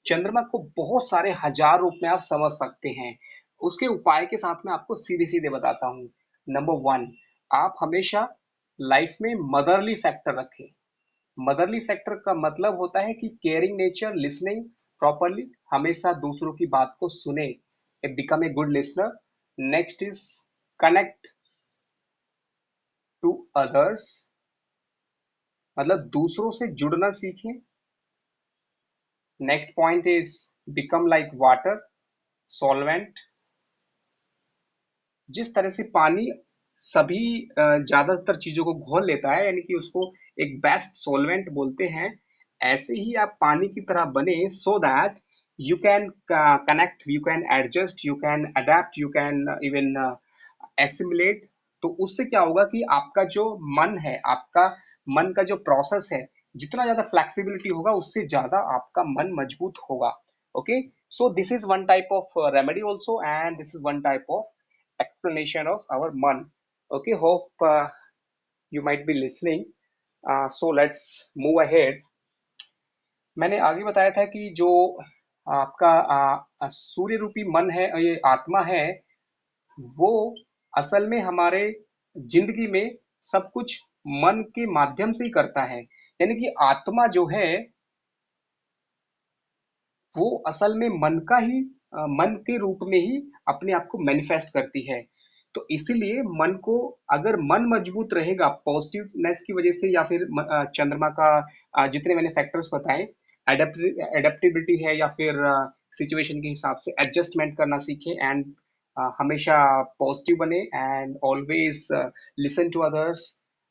चंद्रमा को बहुत सारे हजार रूप में आप समझ सकते हैं। उसके उपाय के साथ में आपको सीधे सीधे बताता हूँ। नंबर वन, आप हमेशा लाइफ में मदरली फैक्टर रखें। मदरली फैक्टर का मतलब होता है कि केयरिंग नेचर, लिसनिंग प्रॉपरली, हमेशा दूसरों की बात को सुने, become a good listener. Next is connect to others, मतलब दूसरों से जुड़ना सीखें। Next point is become like water, solvent. जिस तरह से पानी सभी ज्यादातर चीजों को घोल लेता है, यानी कि उसको एक बेस्ट सॉल्वेंट बोलते हैं, ऐसे ही आप पानी की तरह बने, so that you can connect, you can adjust, you can adapt, you can even assimilate. तो उससे क्या होगा कि आपका जो मन है, आपका मन का जो प्रोसेस है, जितना ज्यादा फ्लेक्सिबिलिटी होगा उससे ज्यादा आपका मन मजबूत होगा। Okay, so this is one type of remedy also, and this is one type of explanation of our man. Okay, hope you might be listening. So let's move ahead. मैंने आगे बताया था कि जो आपका सूर्य रूपी मन है, ये आत्मा है, वो असल में हमारे जिंदगी में सब कुछ मन के माध्यम से ही करता है। यानी कि आत्मा जो है वो असल में मन का ही मन के रूप में ही अपने आप को मैनिफेस्ट करती है। तो इसीलिए मन को, अगर मन मजबूत रहेगा पॉजिटिवनेस की वजह से, या फिर चंद्रमा का जितने मैंने फैक्टर्स बताए, एडेप्टेबिलिटी है, या फिर सिचुएशन के हिसाब से एडजस्टमेंट करना सीखे, एंड हमेशा पॉजिटिव बने, and always listen to others,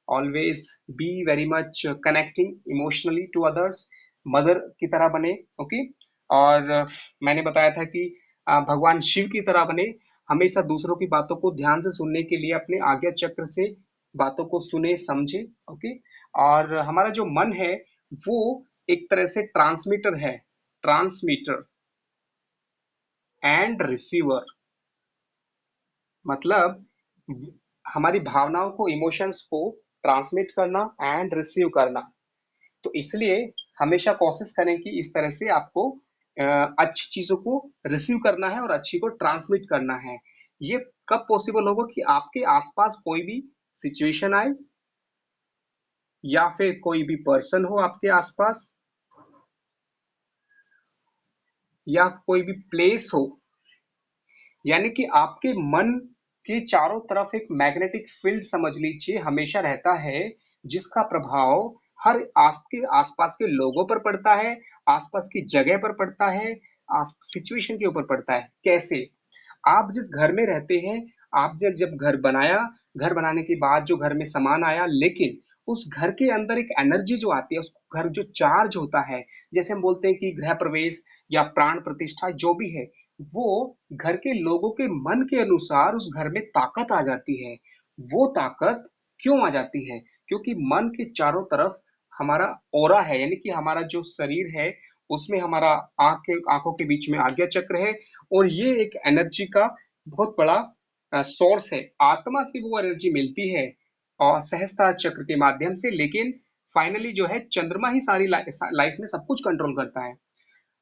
always be very much connecting emotionally to others, mother की तरह बने। ओके, और मैंने बताया था कि भगवान शिव की तरह बने, हमेशा दूसरों की बातों को ध्यान से सुनने के लिए अपने आज्ञा चक्र से बातों को सुने समझे। ओके, और हमारा जो मन है वो एक तरह से ट्रांसमीटर है, ट्रांसमीटर एंड रिसीवर, मतलब हमारी भावनाओं को, इमोशंस को ट्रांसमिट करना एंड रिसीव करना। तो इसलिए हमेशा कोशिश करें कि इस तरह से आपको अच्छी चीजों को रिसीव करना है और अच्छी को ट्रांसमिट करना है। ये कब पॉसिबल होगा कि आपके आसपास कोई भी सिचुएशन आए, या फिर कोई भी पर्सन हो आपके आसपास, या कोई भी प्लेस हो। यानी कि आपके मन के चारों तरफ एक मैग्नेटिक फील्ड समझ लीजिए हमेशा रहता है, जिसका प्रभाव हर आपके आसपास के लोगों पर पड़ता है, आसपास की जगह पर पड़ता है, सिचुएशन के ऊपर पड़ता है। कैसे? आप जिस घर में रहते हैं, आपने जब घर बनाया, घर बनाने के बाद जो घर में सामान आया, लेकिन उस घर के अंदर एक एनर्जी जो आती है, उस घर जो चार्ज होता है, जैसे हम बोलते हैं कि गृह प्रवेश या प्राण प्रतिष्ठा जो भी है, वो घर के लोगों के मन के अनुसार उस घर में ताकत आ जाती है। वो ताकत क्यों आ जाती है? क्योंकि मन के चारों तरफ हमारा ओरा है, यानी कि हमारा जो शरीर है, उसमें हमारा आंखों के बीच में आज्ञा चक्र है, और ये एक एनर्जी का बहुत बड़ा सोर्स है। आत्मा से वो एनर्जी मिलती है और सहस्त्र चक्र के माध्यम से, लेकिन फाइनली जो है चंद्रमा ही सारी लाइफ में सब कुछ कंट्रोल करता है।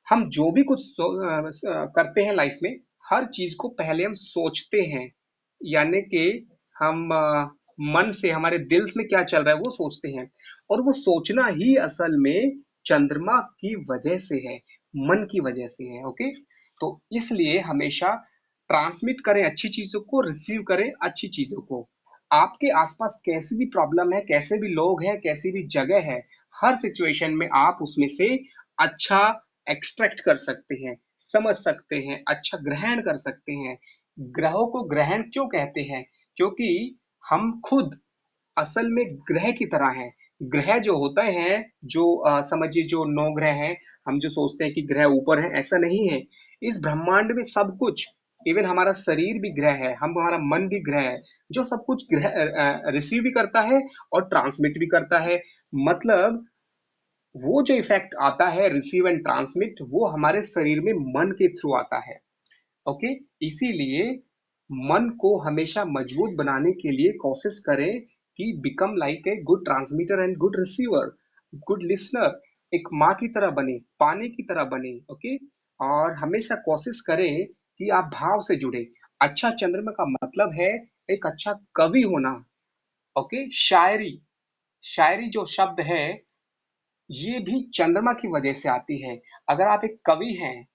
हम जो भी कुछ करते हैं लाइफ में, हर चीज को पहले हम सोचते हैं, यानी कि हम मन से, हमारे दिल में क्या चल रहा है वो सोचते हैं, और वो सोचना ही असल में चंद्रमा की वजह से है, मन की वजह से है। ओके, तो इसलिए हमेशा ट्रांसमिट करें अच्छी चीजों को, रिसीव करें अच्छी चीजों को। आपके आसपास कैसी भी प्रॉब्लम है, कैसे भी लोग हैं, कैसी भी जगह है, हर सिचुएशन में आप उसमें से अच्छा एक्सट्रैक्ट कर सकते हैं, समझ सकते हैं, अच्छा ग्रहण कर सकते हैं। ग्रहों को ग्रहण क्यों कहते हैं? क्योंकि हम खुद असल में ग्रह की तरह हैं। ग्रह जो होते हैं, जो समझिए जो 9 ग्रह हैं, हम जो सोचते हैं कि ग्रह ऊपर है, ऐसा नहीं है। इस ब्रह्मांड में सब कुछ, इवन हमारा शरीर भी ग्रह है, हम हमारा मन भी ग्रह है, जो सब कुछ ग्रह रिसीव भी करता है और ट्रांसमिट भी करता है। मतलब वो जो इफेक्ट आता है रिसीव एंड ट्रांसमिट, वो हमारे शरीर में मन के थ्रू आता है। ओके, इसीलिए मन को हमेशा मजबूत बनाने के लिए कोशिश करें कि become like a good transmitter and good receiver, good listener. एक माँ की तरह बने, पानी की तरह बने, ओके। और हमेशा कोशिश करें कि आप भाव से जुड़े। अच्छा चंद्रमा का मतलब है एक अच्छा कवि होना, ओके। शायरी, शायरी जो शब्द है ये भी चंद्रमा की वजह से आती है। अगर आप एक कवि हैं,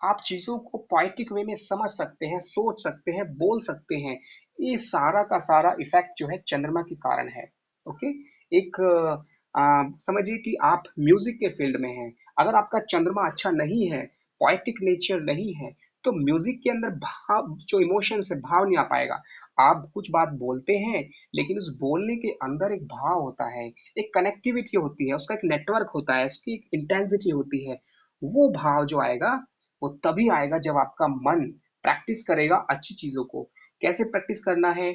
आप चीजों को पोएटिक वे में समझ सकते हैं, सोच सकते हैं, बोल सकते हैं। ये सारा का सारा इफेक्ट जो है चंद्रमा के कारण है, ओके। एक समझिए कि आप म्यूजिक के फील्ड में हैं, अगर आपका चंद्रमा अच्छा नहीं है, पोएटिक नेचर नहीं है, तो म्यूजिक के अंदर भाव, जो इमोशंस है, भाव नहीं आ पाएगा। आप कुछ बात बोलते हैं, लेकिन उस बोलने के अंदर एक भाव होता है, एक कनेक्टिविटी होती है, उसका एक नेटवर्क होता है, उसकी एक इंटेंसिटी होती है। वो भाव जो आएगा वो तभी आएगा जब आपका मन प्रैक्टिस करेगा अच्छी चीजों को। कैसे प्रैक्टिस करना है?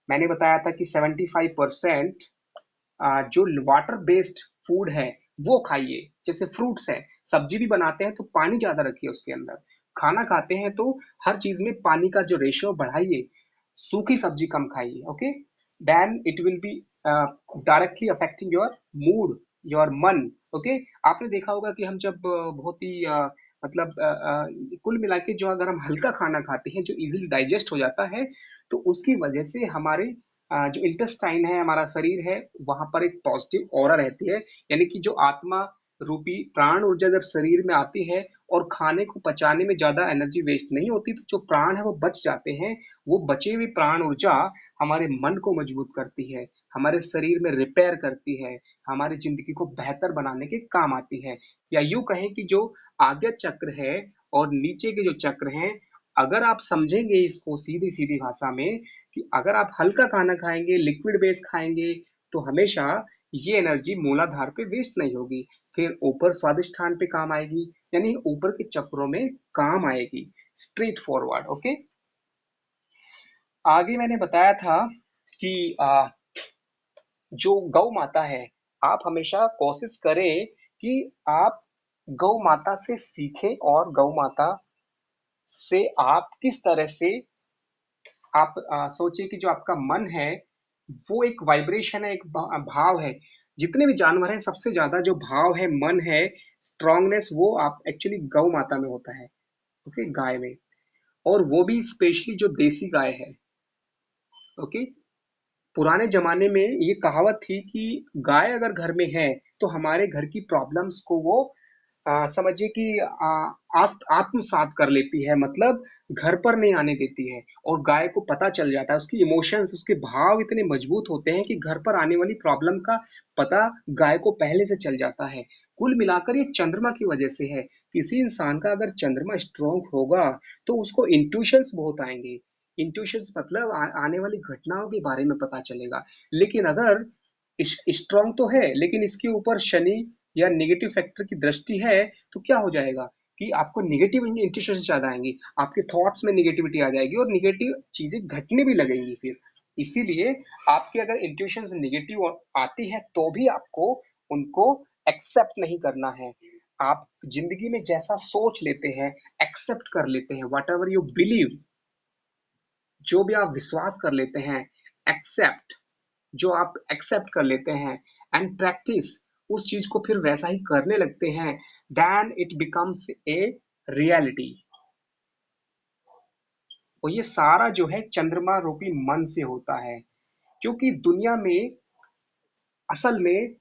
मैंने बताया था कि 75% जो वाटर बेस्ड फूड है वो खाइए। जैसे फ्रूट्स है, सब्जी भी बनाते हैं तो पानी ज्यादा रखिए उसके अंदर। खाना खाते हैं तो हर चीज में पानी का जो रेशियो बढ़ाइए। सूखी सब्जी कम खाइए, okay. Then it will be directly affecting your mood, your मन, ओके। आपने देखा होगा कि हम जब बहुत ही मतलब कुल मिला के जो अगर हम हल्का खाना खाते हैं जो इजीली डाइजेस्ट हो जाता है, तो उसकी वजह से हमारे जो इंटेस्टाइन है, हमारा शरीर है, वहां पर एक पॉजिटिव ऑरा रहती है। यानी कि जो आत्मा रूपी प्राण ऊर्जा जब शरीर में आती है और खाने को पचाने में ज्यादा एनर्जी वेस्ट नहीं होती, तो जो प्राण है वो बच जाते हैं। वो बचे हुए प्राण ऊर्जा हमारे मन को मजबूत करती है, हमारे शरीर में रिपेयर करती है, हमारी जिंदगी को बेहतर बनाने के काम आती है। या यूं कहें कि जो आज्ञा चक्र है और नीचे के जो चक्र हैं, अगर आप समझेंगे इसको सीधी सीधी भाषा में, कि अगर आप हल्का खाना खाएंगे, लिक्विड बेस खाएंगे, तो हमेशा ये एनर्जी मूलाधार पे वेस्ट नहीं होगी, फिर ऊपर स्वादिष्ठान पे काम आएगी, यानी ऊपर के चक्रों में काम आएगी। Straight forward, okay. आगे मैंने बताया था कि जो गौ माता है, आप हमेशा कोशिश करें कि आप गौ माता से सीखें, और गौ माता से आप किस तरह से आप सोचिए कि जो आपका मन है वो एक वाइब्रेशन है, एक भाव है। जितने भी जानवर हैं सबसे ज्यादा जो भाव है, मन है, स्ट्रांगनेस, वो आप एक्चुअली गौ माता में होता है, ओके, गाय में। और वो भी स्पेशली जो देसी गाय है, ओके। पुराने जमाने में ये कहावत थी कि गाय अगर घर में है तो हमारे घर की प्रॉब्लम्स को वो समझिए कि आत्मसात कर लेती है, मतलब घर पर नहीं आने देती है। और गाय को पता चल जाता है, उसकी इमोशंस, उसके भाव इतने मजबूत होते हैं कि घर पर आने वाली प्रॉब्लम का पता गाय को पहले से चल जाता है। कुल मिलाकर ये चंद्रमा की वजह से है। किसी इंसान का अगर चंद्रमा स्ट्रांग होगा तो उसको इंट्यूशंस बहुत आएंगे। इंट्यूशंस मतलब आने वाली घटनाओं के बारे में पता चलेगा। लेकिन अगर स्ट्रांग तो है, लेकिन इसके ऊपर शनि या नेगेटिव फैक्टर की दृष्टि है, तो क्या हो जाएगा कि आपको नेगेटिव इंट्यूशन ज्यादा आएंगी, आपके थॉट्स में नेगेटिविटी आ जाएगी और नेगेटिव चीजें घटने भी लगेंगी फिर। इसीलिए आपके अगर इंट्यूशन नेगेटिव आती है तो भी आपको उनको एक्सेप्ट नहीं करना है। आप जिंदगी में जैसा सोच लेते हैं, एक्सेप्ट कर लेते हैं, वट एवर यू बिलीव, जो भी आप विश्वास कर लेते हैं, एक्सेप्ट, जो आप एक्सेप्ट कर लेते हैं, एंड प्रैक्टिस उस चीज को फिर वैसा ही करने लगते हैं, then it becomes a reality. और ये सारा जो है चंद्रमा रूपी मन से होता है। क्योंकि दुनिया में असल में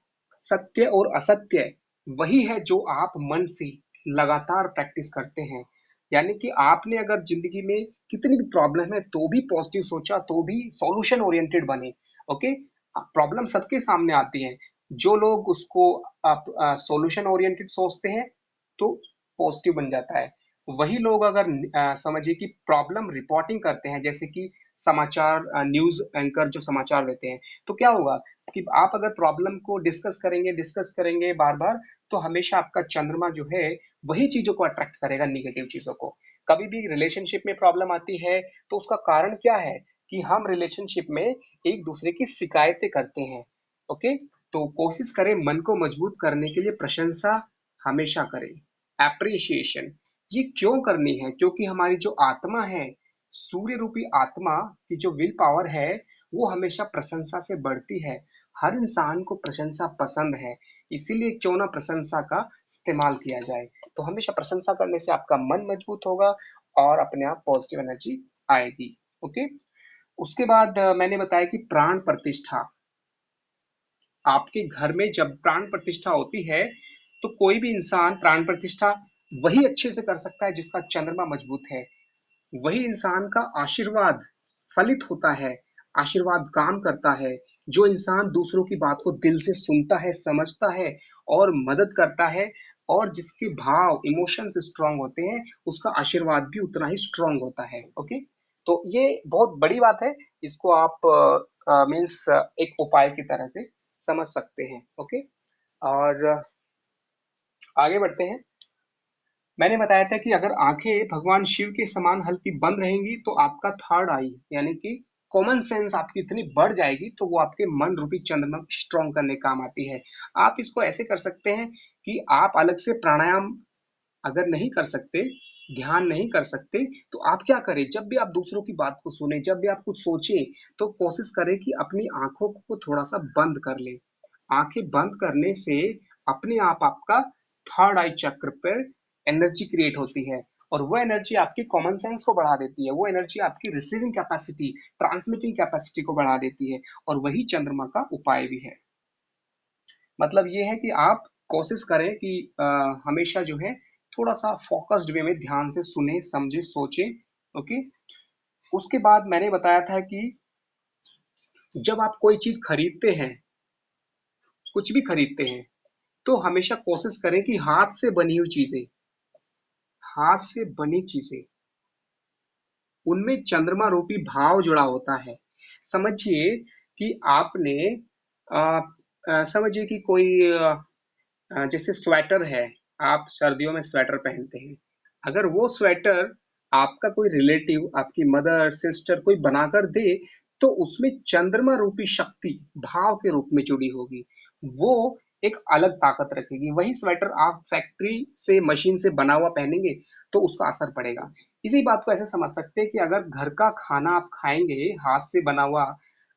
सत्य और असत्य वही है जो आप मन से लगातार प्रैक्टिस करते हैं। यानी कि आपने अगर जिंदगी में कितनी भी प्रॉब्लम है तो भी पॉजिटिव सोचा, तो भी सॉल्यूशन ओरिएंटेड बने, ओके। प्रॉब्लम सबके सामने आती है, जो लोग उसको आप सॉल्यूशन ओरिएंटेड सोचते हैं तो पॉजिटिव बन जाता है। वही लोग अगर समझिए कि प्रॉब्लम रिपोर्टिंग करते हैं, जैसे कि समाचार न्यूज एंकर जो समाचार देते हैं, तो क्या होगा कि आप अगर प्रॉब्लम को डिस्कस करेंगे बार बार, तो हमेशा आपका चंद्रमा जो है वही चीजों को अट्रैक्ट करेगा, निगेटिव चीजों को। कभी भी रिलेशनशिप में प्रॉब्लम आती है तो उसका कारण क्या है कि हम रिलेशनशिप में एक दूसरे की शिकायतें करते हैं, ओके। तो कोशिश करें मन को मजबूत करने के लिए प्रशंसा हमेशा करें, एप्रिसिएशन। ये क्यों करनी है? क्योंकि हमारी जो आत्मा है, सूर्य रूपी आत्मा की जो विल पावर है, वो हमेशा प्रशंसा से बढ़ती है। हर इंसान को प्रशंसा पसंद है। इसीलिए क्यों ना प्रशंसा का इस्तेमाल किया जाए। तो हमेशा प्रशंसा करने से आपका मन मजबूत होगा और अपने आप पॉजिटिव एनर्जी आएगी। ओके। उसके बाद मैंने बताया कि प्राण प्रतिष्ठा, आपके घर में जब प्राण प्रतिष्ठा होती है तो कोई भी इंसान प्राण प्रतिष्ठा वही अच्छे से कर सकता है जिसका चंद्रमा मजबूत है। वही इंसान का आशीर्वाद फलित होता है, आशीर्वाद काम करता है। जो इंसान दूसरों की बात को दिल से सुनता है, समझता है और मदद करता है, और जिसके भाव इमोशंस स्ट्रांग होते हैं, उसका आशीर्वाद भी उतना ही स्ट्रांग होता है। ओके। तो ये बहुत बड़ी बात है। इसको आप मीन्स एक उपाय की तरह से समझ सकते हैं। ओके। और आगे बढ़ते हैं। मैंने बताया था कि अगर आंखें भगवान शिव के समान हल्की बंद रहेंगी तो आपका थर्ड आई यानी कि कॉमन सेंस आपकी इतनी बढ़ जाएगी तो वो आपके मन रूपी चंद्रमा को स्ट्रॉन्ग करने काम आती है। आप इसको ऐसे कर सकते हैं कि आप अलग से प्राणायाम अगर नहीं कर सकते, ध्यान नहीं कर सकते, तो आप क्या करें, जब भी आप दूसरों की बात को सुने, जब भी आप कुछ सोचें, तो कोशिश करें कि अपनी आंखों को थोड़ा सा बंद कर लें। आंखें बंद करने से अपने आप आपका थर्ड आई चक्र पर एनर्जी क्रिएट होती है, और वो एनर्जी आपकी कॉमन सेंस को बढ़ा देती है, वो एनर्जी आपकी रिसीविंग कैपेसिटी, ट्रांसमिटिंग कैपेसिटी को बढ़ा देती है, और वही चंद्रमा का उपाय भी है। मतलब ये है कि आप कोशिश करें कि हमेशा जो है थोड़ा सा फोकस्ड वे में ध्यान से सुने, समझे, सोचे। ओके। उसके बाद मैंने बताया था कि जब आप कोई चीज खरीदते हैं, कुछ भी खरीदते हैं, तो हमेशा कोशिश करें कि हाथ से बनी चीजें, उनमें चंद्रमा रूपी भाव जुड़ा होता है। समझिए कि आपने समझिए कि कोई जैसे स्वेटर है, आप सर्दियों में स्वेटर पहनते हैं। अगर वो स्वेटर आपका कोई रिलेटिव, आपकी मदर, सिस्टर कोई बनाकर दे, तो उसमें चंद्रमा रूपी शक्ति भाव के रूप में जुड़ी होगी। वो एक अलग ताकत रखेगी। वही स्वेटर आप फैक्ट्री से, मशीन से बना हुआ पहनेंगे तो उसका असर पड़ेगा। इसी बात को ऐसे समझ सकते हैं कि अगर घर का खाना आप खाएंगे हाथ से बना हुआ,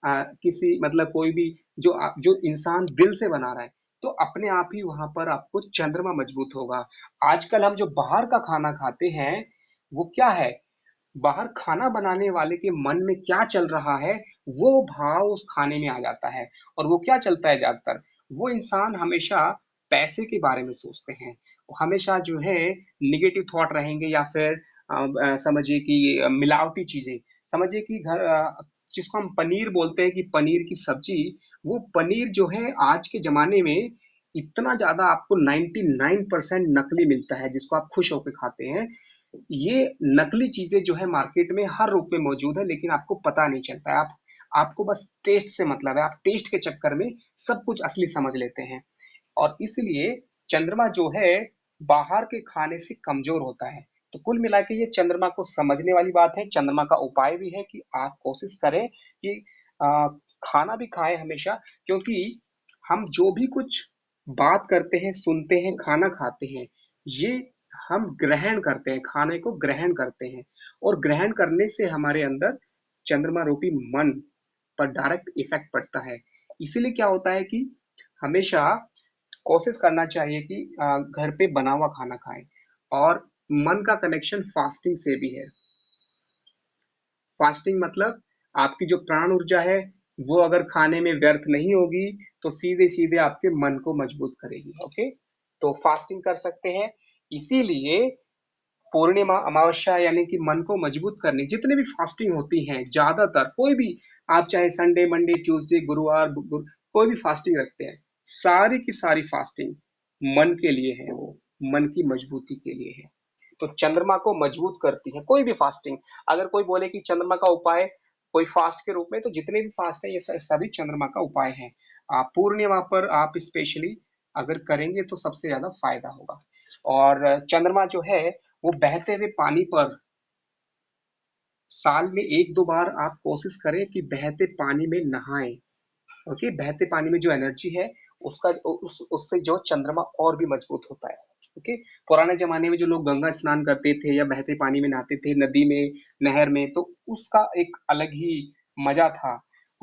किसी मतलब कोई भी जो इंसान दिल से बना रहा है, तो अपने आप ही वहां पर आपको चंद्रमा मजबूत होगा। आजकल हम जो बाहर का खाना खाते हैं, वो क्या है, बाहर खाना बनाने वाले के मन में क्या चल रहा है, वो भाव उस खाने में आ जाता है। और वो क्या चलता है ज्यादातर, वो इंसान हमेशा पैसे के बारे में सोचते हैं, वो हमेशा जो है निगेटिव थॉट रहेंगे, या फिर समझिए कि मिलावटी चीजें, समझिए कि जिसको हम पनीर बोलते हैं, कि पनीर की सब्जी, वो पनीर जो है आज के जमाने में इतना ज्यादा आपको 99% नकली मिलता है, जिसको आप खुश होकर खाते हैं। ये नकली चीजें जो है मार्केट में हर रूप में मौजूद है, लेकिन आपको पता नहीं चलता है। आप आपको बस टेस्ट से मतलब है, आप टेस्ट के चक्कर में सब कुछ असली समझ लेते हैं। और इसलिए चंद्रमा जो है बाहर के खाने से कमजोर होता है। तो कुल मिला के ये चंद्रमा को समझने वाली बात है। चंद्रमा का उपाय भी है कि आप कोशिश करें कि आ, खाना भी खाएं हमेशा, क्योंकि हम जो भी कुछ बात करते हैं, सुनते हैं, खाना खाते हैं, ये हम ग्रहण करते हैं, खाने को ग्रहण करते हैं, और ग्रहण करने से हमारे अंदर चंद्रमा रूपी मन पर डायरेक्ट इफेक्ट पड़ता है। इसीलिए क्या होता है कि हमेशा कोशिश करना चाहिए कि घर पे बना हुआ खाना खाएं। और मन का कनेक्शन फास्टिंग से भी है। फास्टिंग मतलब आपकी जो प्राण ऊर्जा है, वो अगर खाने में व्यर्थ नहीं होगी, तो सीधे सीधे आपके मन को मजबूत करेगी। ओके। तो फास्टिंग कर सकते हैं। इसीलिए पूर्णिमा, अमावस्या, यानी कि मन को मजबूत करने जितने भी फास्टिंग होती हैं, ज्यादातर कोई भी, आप चाहे संडे, मंडे, ट्यूसडे, गुरुवार, कोई भी फास्टिंग रखते हैं, सारी की सारी फास्टिंग मन के लिए है, वो मन की मजबूती के लिए है। तो चंद्रमा को मजबूत करती है कोई भी फास्टिंग। अगर कोई बोले कि चंद्रमा का उपाय कोई फास्ट के रूप में, तो जितने भी फास्ट है ये सभी चंद्रमा का उपाय है। आप पूर्णिमा पर आप स्पेशली अगर करेंगे तो सबसे ज्यादा फायदा होगा। और चंद्रमा जो है वो बहते हुए पानी पर साल में एक दो बार आप कोशिश करें कि बहते पानी में नहाएं। ओके। बहते पानी में जो एनर्जी है, उसका उससे जो चंद्रमा और भी मजबूत होता है। ओके। पुराने जमाने में जो लोग गंगा स्नान करते थे या बहते पानी में नहाते थे, नदी में, नहर में, तो उसका एक अलग ही मजा था।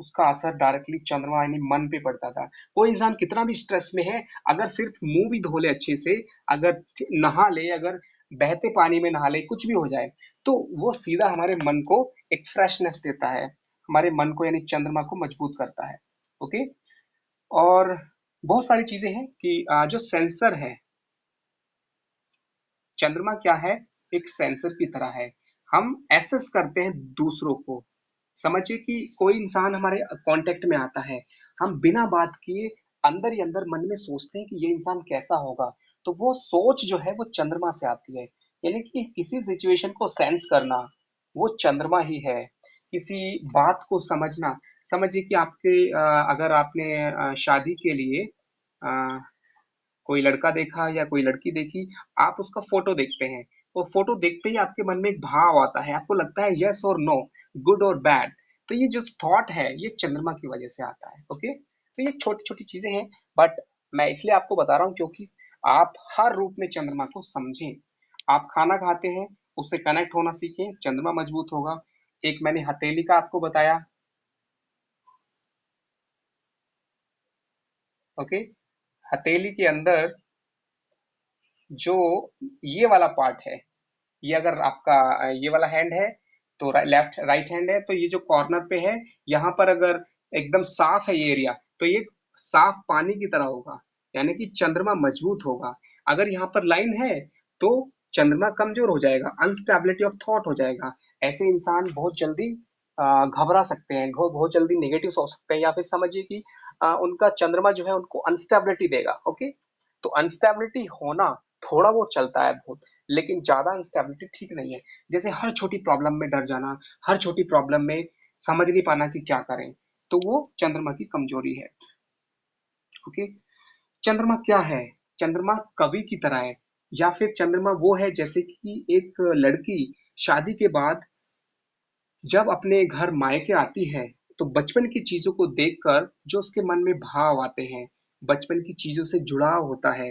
उसका असर डायरेक्टली चंद्रमा यानी मन पे पड़ता था। कोई इंसान कितना भी स्ट्रेस में है, अगर सिर्फ मुंह भी धो ले अच्छे से, अगर नहा ले, अगर बहते पानी में नहा ले, कुछ भी हो जाए, तो वो सीधा हमारे मन को एक फ्रेशनेस देता है, हमारे मन को यानी चंद्रमा को मजबूत करता है। ओके। और बहुत सारी चीजें हैं कि जो सेंसर है, चंद्रमा क्या है, एक सेंसर की तरह है। हम एसेस करते हैं दूसरों को। समझिए कि कोई इंसान हमारे कांटेक्ट में आता है, हम बिना बात किए अंदर ही अंदर मन में सोचते हैं कि ये इंसान कैसा होगा। तो वो सोच जो है वो चंद्रमा से आती है। यानी कि किसी सिचुएशन को सेंस करना, वो चंद्रमा ही है। किसी बात को समझना, समझिए कि अगर आपने शादी के लिए कोई लड़का देखा या कोई लड़की देखी, आप उसका फोटो देखते हैं। वो फोटो देखते ही आपके मन में एक भाव आता है, आपको लगता है यस और नो, गुड और बैड। तो ये जो थॉट है ये चंद्रमा की वजह से आता है। ओके। तो ये छोटी छोटी चीजें हैं, बट मैं इसलिए आपको बता रहा हूँ क्योंकि आप हर रूप में चंद्रमा को समझें। आप खाना खाते हैं, उससे कनेक्ट होना सीखें, चंद्रमा मजबूत होगा। एक मैंने हथेली का आपको बताया। ओके। हथेली के अंदर जो ये वाला पार्ट है, ये अगर आपका ये वाला हैंड है, तो लेफ्ट राइट हैंड है, तो ये जो कॉर्नर पे है, यहाँ पर अगर एकदम साफ है ये एरिया, तो ये साफ पानी की तरह होगा, यानी कि चंद्रमा मजबूत होगा। अगर यहाँ पर लाइन है, तो चंद्रमा कमजोर हो जाएगा, अनस्टेबिलिटी ऑफ थॉट हो जाएगा। ऐसे इंसान बहुत जल्दी घबरा सकते हैं, बहुत जल्दी नेगेटिव हो सकते हैं, या फिर समझिए कि उनका चंद्रमा जो है उनको अनस्टेबिलिटी देगा। ओके। तो अनस्टेबिलिटी होना थोड़ा वो चलता है बहुत, लेकिन ज्यादा अनस्टेबिलिटी ठीक नहीं है। जैसे हर छोटी प्रॉब्लम में डर जाना, हर छोटी प्रॉब्लम में समझ नहीं पाना कि क्या करें, तो वो चंद्रमा की कमजोरी है। ओके। चंद्रमा क्या है? चंद्रमा कवि की तरह है, या फिर चंद्रमा वो है जैसे कि एक लड़की शादी के बाद जब अपने घर मायके आती है, तो बचपन की चीजों को देखकर जो उसके मन में भाव आते हैं, बचपन की चीजों से जुड़ाव होता है,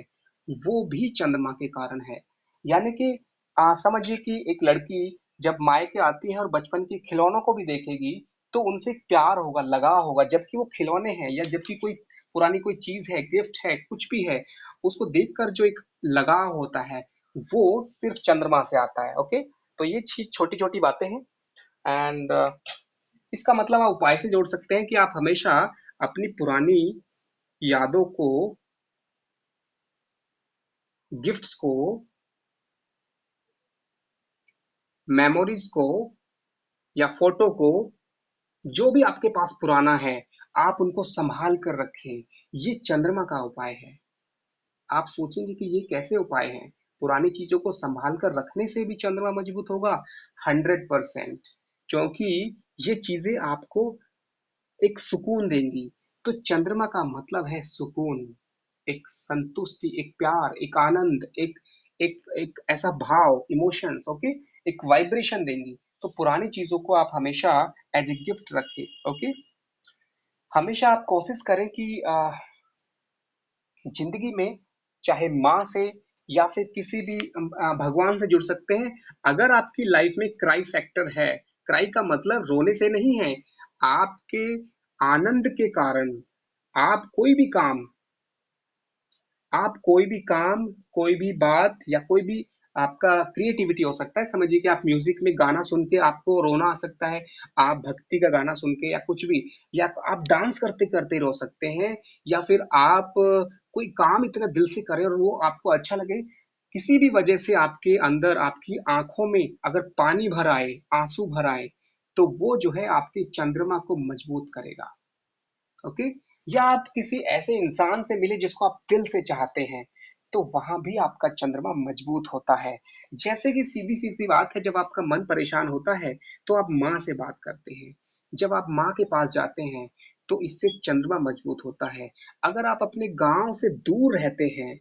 वो भी चंद्रमा के कारण है। यानी कि समझिए कि एक लड़की जब मायके आती है और बचपन के खिलौनों को भी देखेगी, तो उनसे एक प्यार होगा, लगाव होगा, जबकि वो खिलौने हैं, या जबकि कोई पुरानी कोई चीज है, गिफ्ट है, कुछ भी है, उसको देखकर जो एक लगाव होता है, वो सिर्फ चंद्रमा से आता है। ओके। तो ये छोटी छोटी बातें हैं। एंड इसका मतलब आप उपाय से जोड़ सकते हैं कि आप हमेशा अपनी पुरानी यादों को, गिफ्ट्स को, मेमोरीज को, या फोटो को, जो भी आपके पास पुराना है, आप उनको संभाल कर रखें। ये चंद्रमा का उपाय है। आप सोचेंगे कि ये कैसे उपाय हैं? पुरानी चीजों को संभाल कर रखने से भी चंद्रमा मजबूत होगा। 100%। क्योंकि ये चीजें आपको एक सुकून देंगी। तो चंद्रमा का मतलब है सुकून, एक संतुष्टि, एक प्यार, एक आनंद, एक एक एक ऐसा भाव, इमोशंस। ओके। एक वाइब्रेशन देंगी। तो पुरानी चीजों को आप हमेशा एज ए गिफ्ट रखें। ओके। हमेशा आप कोशिश करें कि जिंदगी में चाहे माँ से या फिर किसी भी भगवान से जुड़ सकते हैं। अगर आपकी लाइफ में क्राई फैक्टर है, क्राई का मतलब रोने से नहीं है, आपके आनंद के कारण आप कोई भी काम, आप कोई भी काम, कोई भी बात, या कोई भी आपका क्रिएटिविटी हो सकता है। समझिए कि आप म्यूजिक में गाना सुन के आपको रोना आ सकता है, आप भक्ति का गाना सुन के, या कुछ भी, या तो आप डांस करते करते रो सकते हैं, या फिर आप कोई काम इतना दिल से करें और वो आपको अच्छा लगे। किसी भी वजह से आपके अंदर, आपकी आंखों में अगर पानी भर आए, आंसू भर आए, तो वो जो है आपके चंद्रमा को मजबूत करेगा। ओके। या आप किसी ऐसे इंसान से मिले जिसको आप दिल से चाहते हैं, तो वहां भी आपका चंद्रमा मजबूत होता है। जैसे कि सीधी सीधी बात है, जब आपका मन परेशान होता है, तो आप माँ से बात करते हैं। जब आप माँ के पास जाते हैं, तो इससे चंद्रमा मजबूत होता है। अगर आप अपने गांव से दूर रहते हैं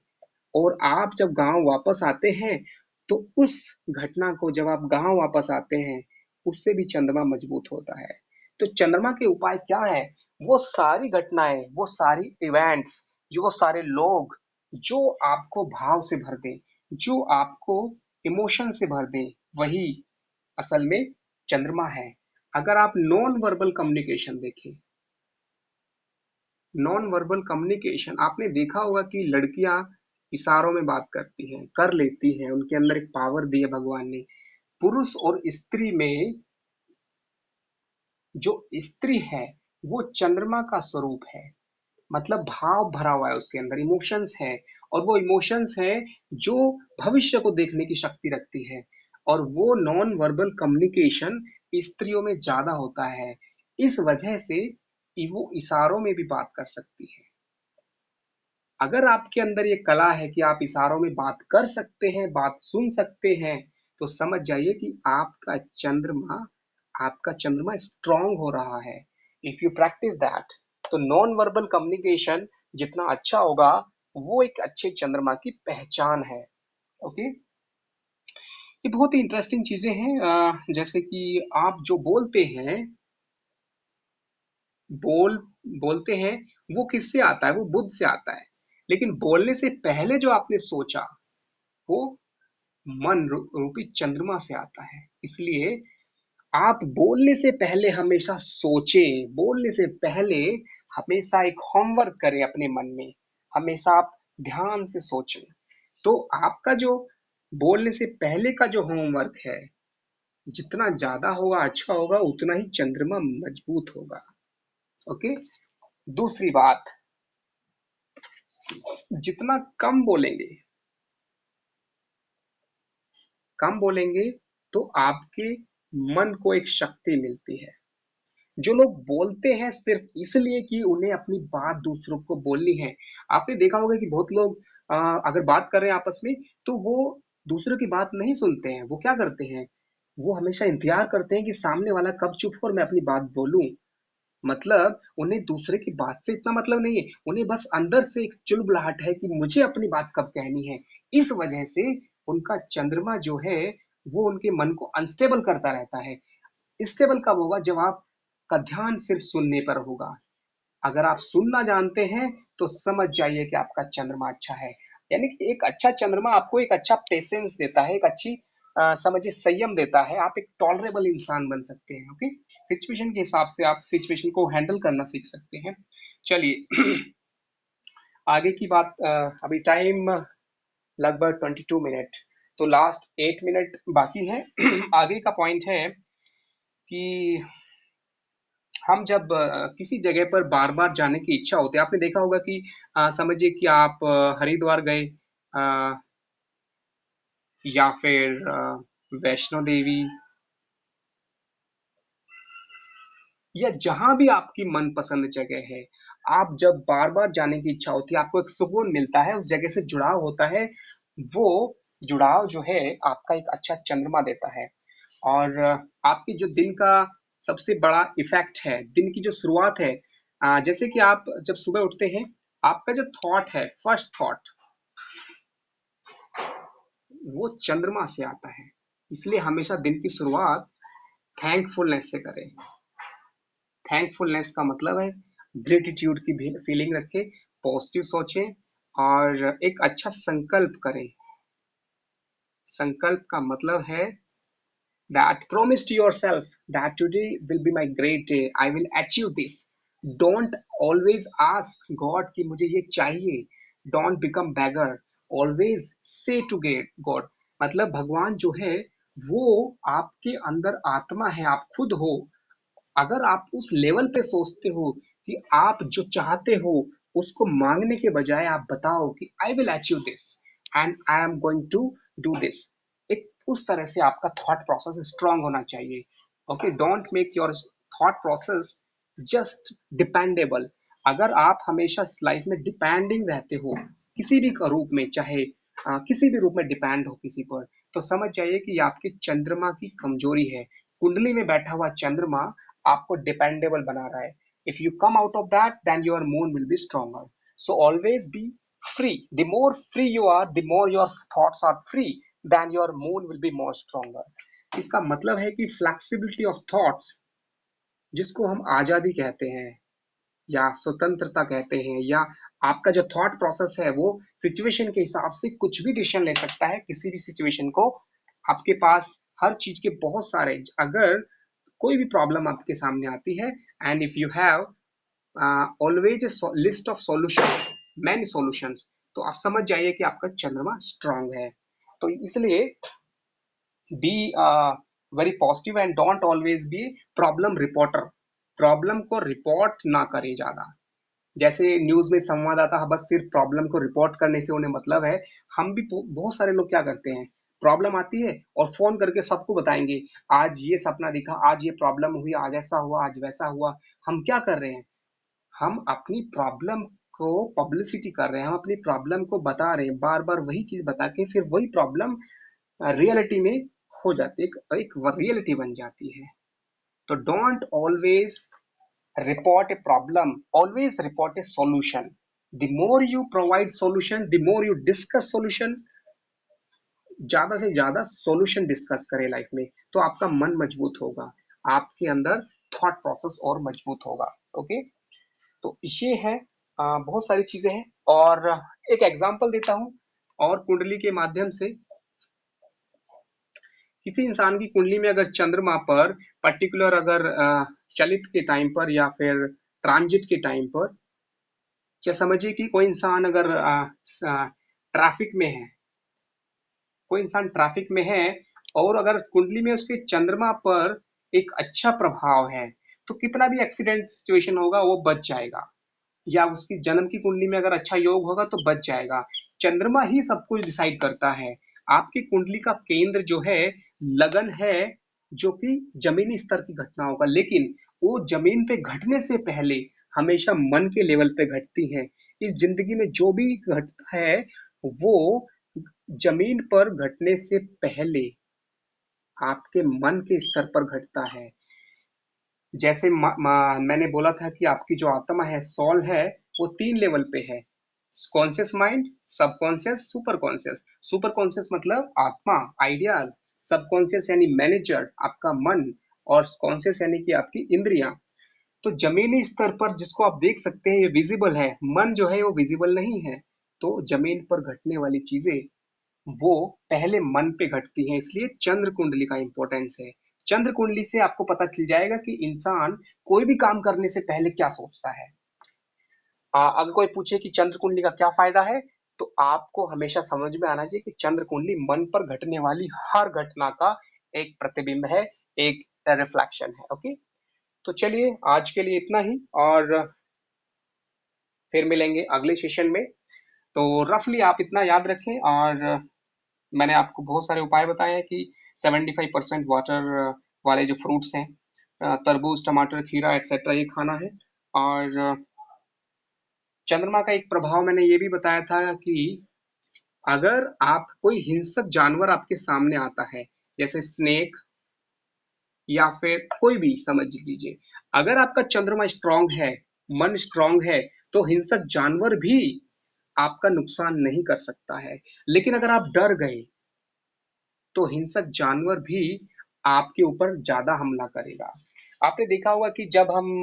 और आप जब गांव वापस आते हैं, तो उस घटना को, जब आप गांव वापस आते हैं, उससे भी चंद्रमा मजबूत होता है। तो चंद्रमा के उपाय क्या है? वो सारी घटनाएं, वो सारी इवेंट्स, जो वो सारे लोग जो आपको भाव से भर दें, जो आपको इमोशन से भर दें, वही असल में चंद्रमा है। अगर आप नॉन वर्बल कम्युनिकेशन देखें, नॉन वर्बल कम्युनिकेशन, आपने देखा होगा कि लड़कियां इशारों में बात करती हैं, कर लेती हैं, उनके अंदर एक पावर दी है भगवान ने। पुरुष और स्त्री में जो स्त्री है वो चंद्रमा का स्वरूप है, मतलब भाव भरा हुआ है उसके अंदर, इमोशंस है, और वो इमोशंस है जो भविष्य को देखने की शक्ति रखती है, और वो नॉन वर्बल कम्युनिकेशन स्त्रियों में ज्यादा होता है। इस वजह से वो इशारों में भी बात कर सकती है। अगर आपके अंदर ये कला है कि आप इशारों में बात कर सकते हैं, बात सुन सकते हैं, तो समझ जाइए कि आपका चंद्रमा स्ट्रांग हो रहा है। इफ यू प्रैक्टिस दैट, तो नॉन वर्बल कम्युनिकेशन जितना अच्छा होगा, वो एक अच्छे चंद्रमा की पहचान है। ओके, ये बहुत ही इंटरेस्टिंग चीजें हैं। जैसे कि आप जो बोल बोलते हैं, वो किससे आता है? वो बुद्ध से आता है। लेकिन बोलने से पहले जो आपने सोचा, वो रूपी चंद्रमा से आता है। इसलिए आप बोलने से पहले हमेशा सोचें, बोलने से पहले हमेशा एक होमवर्क करें अपने मन में, हमेशा आप ध्यान से सोचें। तो आपका जो बोलने से पहले का जो होमवर्क है, जितना ज्यादा होगा, अच्छा होगा, उतना ही चंद्रमा मजबूत होगा। ओके। दूसरी बात, जितना कम बोलेंगे तो आपके मन को एक शक्ति मिलती है। जो लोग बोलते हैं सिर्फ इसलिए कि उन्हें अपनी बात दूसरों को बोलनी है, आपने देखा होगा कि बहुत लोग अगर बात कर रहे हैं आपस में, तो वो दूसरों की बात नहीं सुनते हैं। वो क्या करते हैं? वो हमेशा इंतजार करते हैं कि सामने वाला कब चुप हो और मैं अपनी बात बोलूं। मतलब उन्हें दूसरे की बात से इतना मतलब नहीं है, उन्हें बस अंदर से एक चुलबुलाहट है कि मुझे अपनी बात कब कहनी है। इस वजह से उनका चंद्रमा जो है वो उनके मन को अनस्टेबल करता रहता है। स्टेबल कब होगा? जब आपका ध्यान सिर्फ सुनने पर होगा। अगर आप सुनना जानते हैं तो समझ जाइए कि आपका चंद्रमा अच्छा है। यानी कि एक अच्छा चंद्रमा आपको एक अच्छा पेशेंस देता है, एक अच्छी समझिए संयम देता है। आप एक टॉलरेबल इंसान बन सकते हैं। ओके, सिचुएशन के हिसाब से आप सिचुएशन को हैंडल करना सीख सकते हैं। चलिए आगे की बात। अभी टाइम लगभग 22 मिनट, तो लास्ट 8 मिनट बाकी है। आगे का पॉइंट है कि हम जब किसी जगह पर बार बार जाने की इच्छा होती है, आपने देखा होगा कि समझिए कि आप हरिद्वार गए, अ, या फिर वैष्णो देवी, या जहां भी आपकी मनपसंद जगह है, आप जब बार बार जाने की इच्छा होती है, आपको एक सुकून मिलता है, उस जगह से जुड़ाव होता है। वो जुड़ाव जो है आपका एक अच्छा चंद्रमा देता है। और आपकी जो दिन का सबसे बड़ा इफेक्ट है, दिन की जो शुरुआत है, जैसे कि आप जब सुबह उठते हैं, आपका जो थॉट है, फर्स्ट थॉट, वो चंद्रमा से आता है। इसलिए हमेशा दिन की शुरुआत थैंकफुलनेस से करें। थैंकफुलनेस का मतलब है ग्रेटिट्यूड की फीलिंग रखें, पॉजिटिव सोचें, और एक अच्छा संकल्प करें। संकल्प का मतलब है that promise to yourself that today will be my great day, I will achieve this. Don't always ask God कि मुझे ये चाहिए। Don't become beggar, always say to God, मतलब भगवान जो है वो आपके अंदर आत्मा है, आप खुद हो। अगर आप उस लेवल पे सोचते हो कि आप जो चाहते हो उसको मांगने के बजाय आप बताओ कि I will achieve this and I am going to do this, एक उस तरह से आपका थॉट प्रोसेस स्ट्रांग होना चाहिए। Okay, don't make your thought process just dependable. अगर आप हमेशा लाइफ में डिपेंडिंग रहते हो किसी भी रूप में, चाहे किसी भी रूप में डिपेंड हो किसी पर, तो समझ जाइए कि ये आपके चंद्रमा की कमजोरी है। कुंडली में बैठा हुआ चंद्रमा आपको डिपेंडेबल बना रहा है। If you come out of that, then your moon will be stronger. So always be free. The more free you are, the more your thoughts are free, then your moon will be more stronger. इसका मतलब है कि flexibility of thoughts, जिसको हम आजादी कहते हैं या स्वतंत्रता कहते हैं, या आपका जो थॉट प्रोसेस है वो सिचुएशन के हिसाब से कुछ भी डिसीजन ले सकता है। किसी भी सिचुएशन को, आपके पास हर चीज के बहुत सारे, अगर कोई भी प्रॉब्लम आपके सामने आती है, and if you have always list of solutions, many solutions, तो आप समझ जाइए कि आपका चंद्रमा स्ट्रांग है। तो इसलिए be very positive and don't always be problem reporter. Problem को रिपोर्ट ना करें ज्यादा। जैसे न्यूज में संवाददाता बस सिर्फ प्रॉब्लम को रिपोर्ट करने से उन्हें मतलब है, हम भी बहुत सारे लोग क्या करते हैं, प्रॉब्लम आती है और फोन करके सबको बताएंगे, आज ये सपना दिखा, आज ये प्रॉब्लम हुई, आज ऐसा हुआ, आज वैसा हुआ। हम क्या कर रहे हैं, हम अपनी प्रॉब्लम को पब्लिसिटी कर रहे हैं, हम अपनी प्रॉब्लम को बता रहे हैं, बार बार वही चीज बता के फिर वही प्रॉब्लम रियलिटी में हो जाती है, एक रियलिटी बन जाती है। तो don't always report a problem, always report a solution. The more you provide solution, the more you discuss solution, ज्यादा से ज्यादा सॉल्यूशन डिस्कस करें लाइफ में, तो आपका मन मजबूत होगा, आपके अंदर थॉट प्रोसेस और मजबूत होगा। ओके, तो ये है, बहुत सारी चीजें हैं। और एक एग्जांपल देता हूं, और कुंडली के माध्यम से, किसी इंसान की कुंडली में अगर चंद्रमा पर पर्टिकुलर अगर चलित के टाइम पर या फिर ट्रांजिट के टाइम पर, क्या समझिए कि कोई इंसान अगर ट्रैफिक में है, कोई इंसान ट्रैफिक में है और अगर कुंडली में उसके चंद्रमा पर एक अच्छा प्रभाव है, तो कितना भी एक्सीडेंट सिचुएशन होगा वो बच जाएगा। या उसकी जन्म की कुंडली में अगर अच्छा योग होगा तो बच जाएगा। चंद्रमा ही सब कुछ डिसाइड करता है। आपकी कुंडली का केंद्र जो है, लगन है, जो कि जमीनी स्तर की घटना होगा, लेकिन वो जमीन पे घटने से पहले हमेशा मन के लेवल पे घटती है। इस जिंदगी में जो भी घटता है वो जमीन पर घटने से पहले आपके मन के स्तर पर घटता है। जैसे मैंने बोला था कि आपकी जो आत्मा है, सोल है, वो 3 लेवल पे है, conscious mind, subconscious, super conscious. Super conscious मतलब आत्मा, आइडियाज, सबकॉन्शियस यानी मैनेजर आपका मन, और कॉन्शियस यानी कि आपकी इंद्रियां। तो जमीनी स्तर पर जिसको आप देख सकते हैं ये विजिबल है, मन जो है वो विजिबल नहीं है। तो जमीन पर घटने वाली चीजें वो पहले मन पे घटती हैं, इसलिए चंद्र कुंडली का इंपॉर्टेंस है। चंद्र कुंडली से आपको पता चल जाएगा कि इंसान कोई भी काम करने से पहले क्या सोचता है। अगर कोई पूछे कि चंद्र कुंडली का क्या फायदा है, तो आपको हमेशा समझ में आना चाहिए कि चंद्र कुंडली मन पर घटने वाली हर घटना का एक प्रतिबिंब है, एक रिफ्लेक्शन है। ओके, तो चलिए आज के लिए इतना ही, और फिर मिलेंगे अगले सेशन में। तो रफली आप इतना याद रखें, और मैंने आपको बहुत सारे उपाय बताए हैं कि 75% वाटर वाले जो फ्रूट्स हैं, तरबूज, टमाटर, खीरा एक्सेट्रा, ये खाना है। और चंद्रमा का एक प्रभाव मैंने ये भी बताया था कि अगर आप कोई हिंसक जानवर आपके सामने आता है, जैसे स्नेक या फिर कोई भी समझ लीजिए, अगर आपका चंद्रमा स्ट्रांग है, मन स्ट्रांग है, तो हिंसक जानवर भी आपका नुकसान नहीं कर सकता है। लेकिन अगर आप डर गए तो हिंसक जानवर भी आपके ऊपर ज्यादा हमला करेगा। आपने देखा होगा कि जब हम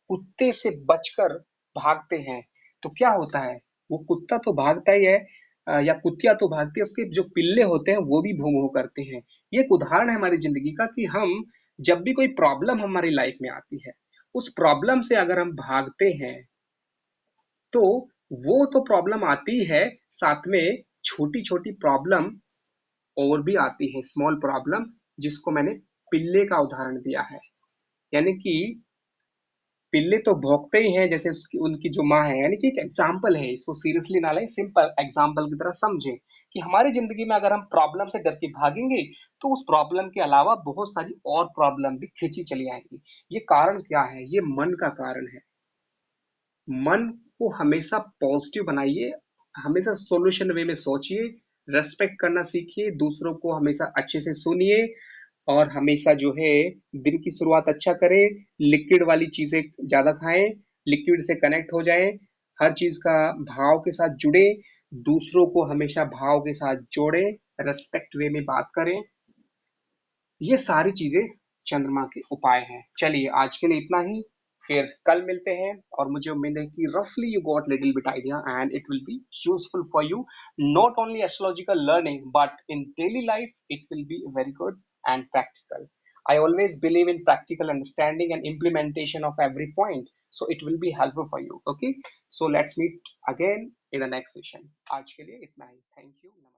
कुत्ते से बचकर भागते हैं तो क्या होता है, वो कुत्ता तो भागता ही है, या कुतिया तो भागती है, उसके जो पिल्ले होते हैं वो भी भों भों करते हैं। ये एक उदाहरण है हमारी जिंदगी का कि हम जब भी कोई प्रॉब्लम हमारी लाइफ में आती है, उस प्रॉब्लम से अगर हम भागते हैं तो वो तो प्रॉब्लम आती है, साथ में छोटी छोटी प्रॉब्लम और भी आती है, स्मॉल प्रॉब्लम, जिसको मैंने पिल्ले का उदाहरण दिया है। यानी कि पिल्ले तो भौंकते ही हैं जैसे उसकी उनकी जो माँ है, यानी कि एक एग्जाम्पल है, इसको सीरियसली ना लें, सिंपल एग्जाम्पल की तरह समझें कि हमारी जिंदगी में अगर हम प्रॉब्लम से डर के भागेंगे तो उस प्रॉब्लम के अलावा बहुत सारी और प्रॉब्लम भी खींची चली आएंगी। ये कारण क्या है, ये मन का कारण है। मन को हमेशा पॉजिटिव बनाइए, हमेशा सॉल्यूशन वे में सोचिए, रेस्पेक्ट करना सीखिए, दूसरों को हमेशा अच्छे से सुनिए, और हमेशा जो है दिन की शुरुआत अच्छा करें, लिक्विड वाली चीजें ज्यादा खाएं, लिक्विड से कनेक्ट हो जाएं, हर चीज का भाव के साथ जुड़े, दूसरों को हमेशा भाव के साथ जोड़े, रेस्पेक्ट वे में बात करें। ये सारी चीजें चंद्रमा के उपाय हैं। चलिए आज के लिए इतना ही, फिर कल मिलते हैं, और मुझे उम्मीद है कि रफली you got little bit idea and it will be useful for you, not only astrological learning but in daily life it will be very good and practical. I always believe in practical understanding and implementation of every point. so it will be helpful for you. Okay, so let's meet again in the next session. आज के लिए इतना ही. Thank you. नमस्ते.